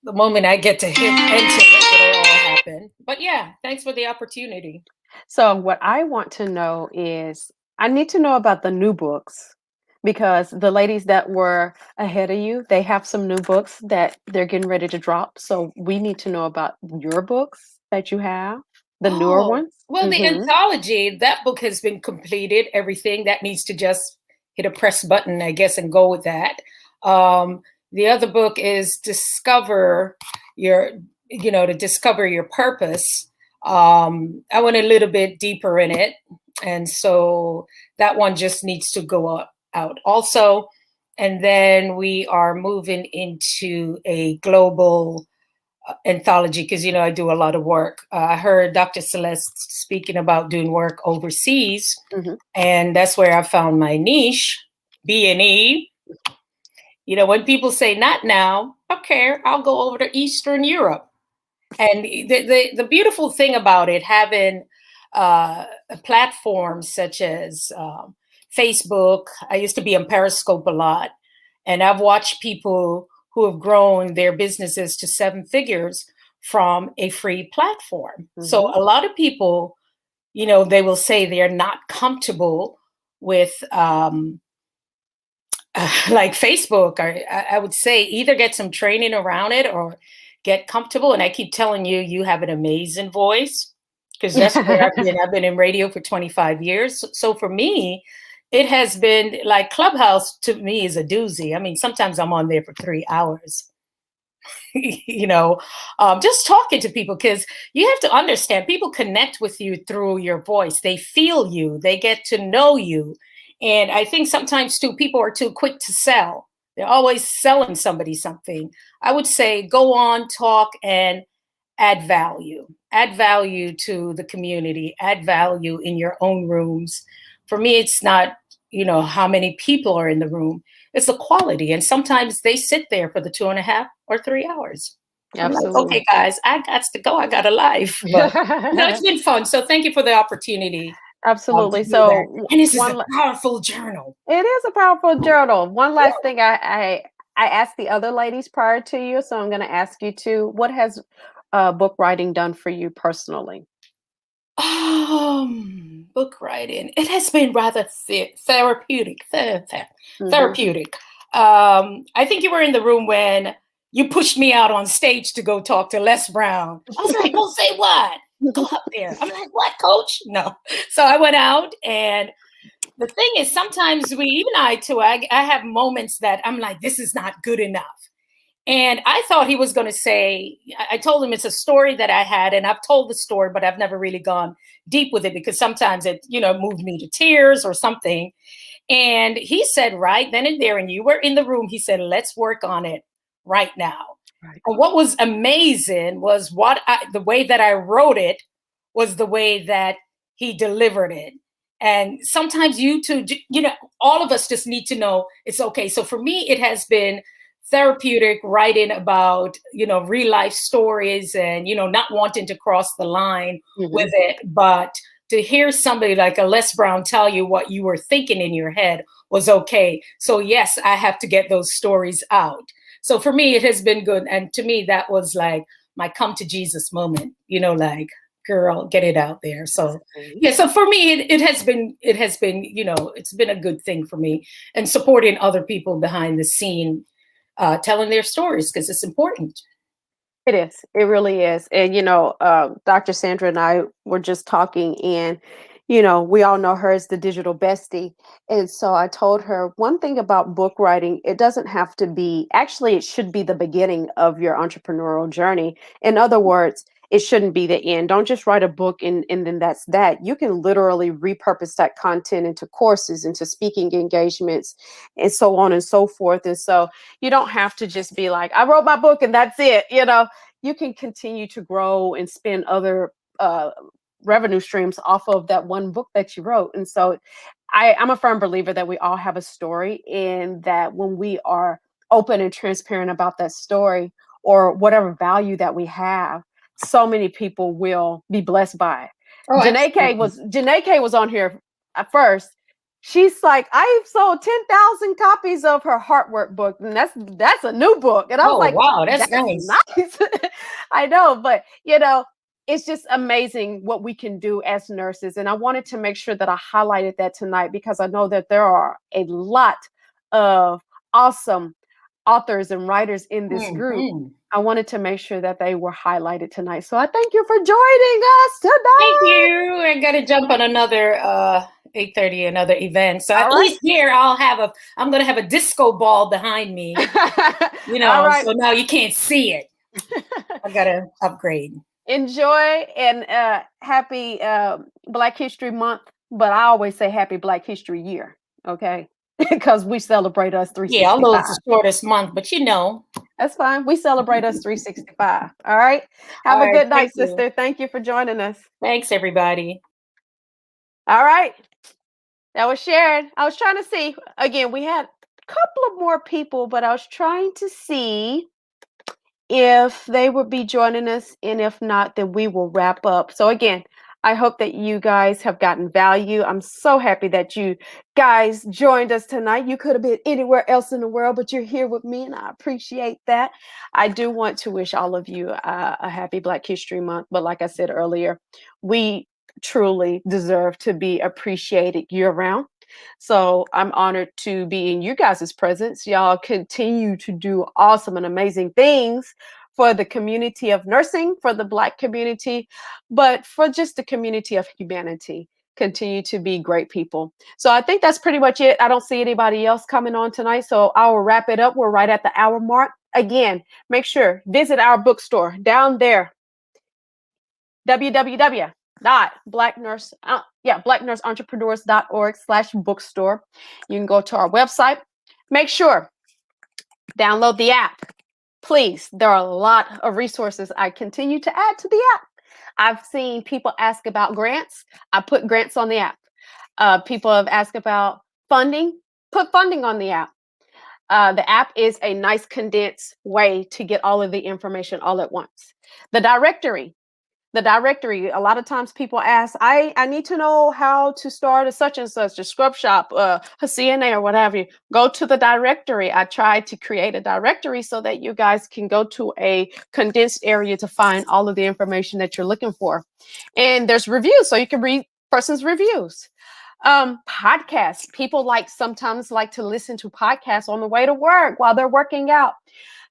The moment I get to hit enter, it'll all happen. But yeah, thanks for the opportunity. So what I want to know is, I need to know about the new books, because the ladies that were ahead of you, they have some new books that they're getting ready to drop. So we need to know about your books that you have, the newer ones. Well, the anthology, that book has been completed. Everything that needs to just hit a press button, I guess, and go with that. The other book is Discover to discover your purpose. I went a little bit deeper in it. And so that one just needs to go out also. And then we are moving into a global anthology because, you know, I do a lot of work. I heard Dr. Celeste speaking about doing work overseas. And that's where I found my niche, B&E. You know, when people say not now, okay, I'll go over to Eastern Europe. And the beautiful thing about it, having platforms such as Facebook, I used to be on Periscope a lot, and I've watched people who have grown their businesses to 7 figures from a free platform. So a lot of people, you know, they will say they're not comfortable with like Facebook, or I would say either get some training around it or get comfortable. And I keep telling you, you have an amazing voice because that's where I've been. I've been in radio for 25 years. So for me, it has been like Clubhouse to me is a doozy. I mean, sometimes I'm on there for 3 hours, just talking to people because you have to understand people connect with you through your voice. They feel you, they get to know you. And I think sometimes too, people are too quick to sell. They're always selling somebody something. I would say go on, talk, and add value. Add value to the community, add value in your own rooms. For me, it's not, how many people are in the room. It's the quality. And sometimes they sit there for the 2.5 or 3 hours. Absolutely. I'm like, okay, guys, I got to go. I got a life. But, it's been fun. So thank you for the opportunity. Absolutely. To do So that. And this is a powerful journal. It is a powerful journal. One last thing I asked the other ladies prior to you, so I'm going to ask you too. What has book writing done for you personally? Book writing. It has been rather therapeutic. Therapeutic. I think you were in the room when you pushed me out on stage to go talk to Les Brown. I was like, "Go say what? Go up there." I'm like, "What, coach?" No. So I went out, and the thing is, sometimes I have moments that I'm like, "This is not good enough." And I thought he was going to say, I told him it's a story that I had, and I've told the story, but I've never really gone deep with it because sometimes it, moved me to tears or something. And he said, right then and there, and you were in the room, he said, let's work on it right now. Right. And what was amazing was the way that I wrote it was the way that he delivered it. And sometimes you two, all of us just need to know it's okay. So for me, it has been therapeutic writing about, real life stories and, not wanting to cross the line with it. But to hear somebody like a Les Brown tell you what you were thinking in your head was okay. So yes, I have to get those stories out. So for me, it has been good. And to me, that was like my come to Jesus moment, like, girl, get it out there. So yeah, so for me, it has been, it's been a good thing for me, and supporting other people behind the scene, telling their stories, because it's important. It is. It really is. And, Dr. Sandra and I were just talking, and, we all know her as the digital bestie. And so I told her one thing about book writing, it doesn't have to be, actually, it should be the beginning of your entrepreneurial journey. In other words, it shouldn't be the end. Don't just write a book and then that's that. You can literally repurpose that content into courses, into speaking engagements, and so on and so forth. And so you don't have to just be like, I wrote my book and that's it. You can continue to grow and spin other revenue streams off of that one book that you wrote. And so I'm a firm believer that we all have a story, and that when we are open and transparent about that story or whatever value that we have, so many people will be blessed by it. Oh, Janae K was on here at first. She's like, I've sold 10,000 copies of her Heartwork book, and that's a new book. And I was like, wow, that's nice. I know, but it's just amazing what we can do as nurses. And I wanted to make sure that I highlighted that tonight, because I know that there are a lot of awesome authors and writers in this group. I wanted to make sure that they were highlighted tonight. So I thank you for joining us tonight. Thank you. I got to jump on another 8:30, another event. So at least here I'm going to have a disco ball behind me, so now you can't see it. I got to upgrade. Enjoy, and happy Black History Month. But I always say happy Black History Year. Okay. Because we celebrate us 365. Yeah, although it's the shortest month, but that's fine. We celebrate us 365. All right. Have a good night, sister. Thank you for joining us. Thanks, everybody. All right. That was Sharon. I was trying to see, again, we had a couple of more people, but I was trying to see if they would be joining us. And if not, then we will wrap up. So again, I hope that you guys have gotten value. I'm so happy that you guys joined us tonight. You could have been anywhere else in the world, but you're here with me, and I appreciate that. I do want to wish all of you a happy Black History Month. But like I said earlier, we truly deserve to be appreciated year-round. So I'm honored to be in you guys' presence. Y'all continue to do awesome and amazing things for the community of nursing, for the Black community, but for just the community of humanity. Continue to be great people. So I think that's pretty much it. I don't see anybody else coming on tonight, so I will wrap it up. We're right at the hour mark. Again, make sure, visit our bookstore down there, blacknurseentrepreneurs.org/bookstore. You can go to our website. Make sure, download the app. Please, there are a lot of resources I continue to add to the app. I've seen people ask about grants. I put grants on the app. People have asked about funding. Put funding on the app. The app is a nice condensed way to get all of the information all at once. The directory, a lot of times people ask, I need to know how to start a such and such, a scrub shop, a CNA or whatever. Go to the directory. I tried to create a directory so that you guys can go to a condensed area to find all of the information that you're looking for. And there's reviews, so you can read person's reviews. Podcasts. People sometimes like to listen to podcasts on the way to work while they're working out.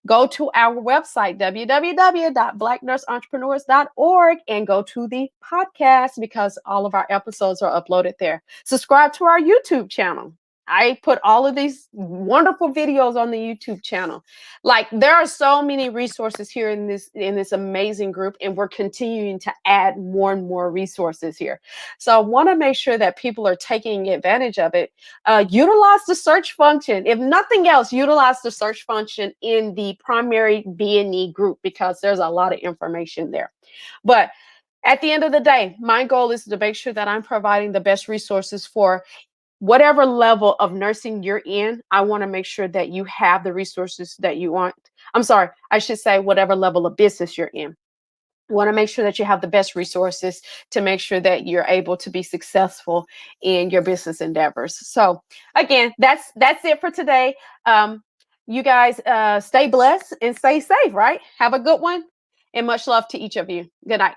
Go to our website, www.blacknurseentrepreneurs.org, and go to the podcast because all of our episodes are uploaded there. Subscribe to our YouTube channel. I put all of these wonderful videos on the YouTube channel. There are so many resources here in this amazing group, and we're continuing to add more and more resources here. So I want to make sure that people are taking advantage of it. Utilize the search function. If nothing else, utilize the search function in the primary B&E group because there's a lot of information there. But at the end of the day, my goal is to make sure that I'm providing the best resources for whatever level of nursing you're in. I want to make sure that you have the resources that you want. I'm sorry, I should say whatever level of business you're in. You want to make sure that you have the best resources to make sure that you're able to be successful in your business endeavors. So again, that's it for today. You guys stay blessed and stay safe, right? Have a good one and much love to each of you. Good night.